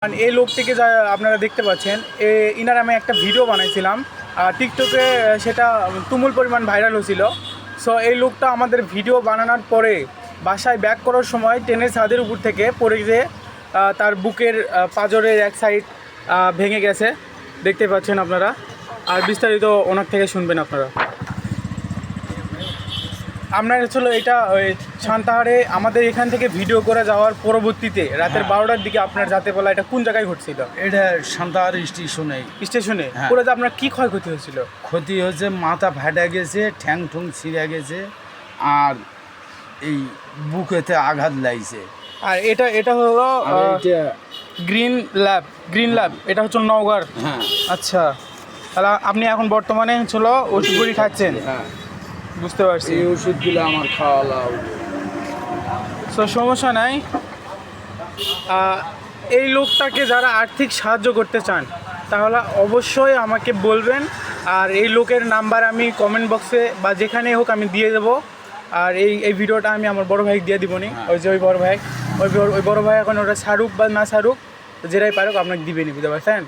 এই লোকটিকে যা আপনারা দেখতে পাচ্ছেন, ইনার আমি একটা ভিডিও বানাইছিলাম টিকটকে, সেটা তুমুল পরিমাণ ভাইরাল হয়েছিল। সো এই লোকটা আমাদের ভিডিও বানানোর পরে বাসায় ব্যাক করার সময় ট্রেনের ছাদের উপর থেকে পড়ে গিয়ে তার বুকের পাঁজরের এক সাইড ভেঙে গেছে, দেখতে পাচ্ছেন আপনারা। আর বিস্তারিত ওনার থেকে শুনবেন আপনারা। আপনার হচ্ছিল এটা ওই সান্তাহারে আমাদের এখান থেকে ভিডিও করে যাওয়ার পরবর্তীতে রাতের 12টার দিকে আপনার যাতে বলা, এটা কোন জায়গায় ঘটছিল? এটা সান্তাহার স্টেশনে। হ্যাঁ। পুরো যে আপনার কী ক্ষয়ক্ষতি হয়েছিল? ক্ষতি হয়েছে, মাথা ফাটা গেছে, ঠ্যাং ঠুং ছিঁড়ে গেছে, আর এই বুকেতে আঘাত লাগছে। আর এটা হলো গ্রিন ল্যাব, এটা হচ্ছে নওগাঁর। হ্যাঁ। আচ্ছা, তাহলে আপনি এখন বর্তমানে হচ্ছিল ওষুধগুলি খাচ্ছেন? হ্যাঁ, বুঝতে পারছি। এই ওষুধগুলো আমার খাওয়া লাগবে। তো সমস্যা নাই। এই লোকটাকে যারা আর্থিক সাহায্য করতে চান তাহলে অবশ্যই আমাকে বলবেন, আর এই লোকের নাম্বার আমি কমেন্ট বক্সে বা যেখানেই হোক আমি দিয়ে দেবো। আর এই ভিডিওটা আমি আমার বড় ভাইকে দিয়ে দিব নি। ওই যে ওই বড় ভাই এখন ওটা ছাড়ুক বা না ছাড়ুক, যেটাই পারুক আপনাকে দিবেনি, বুঝতে পারছেন?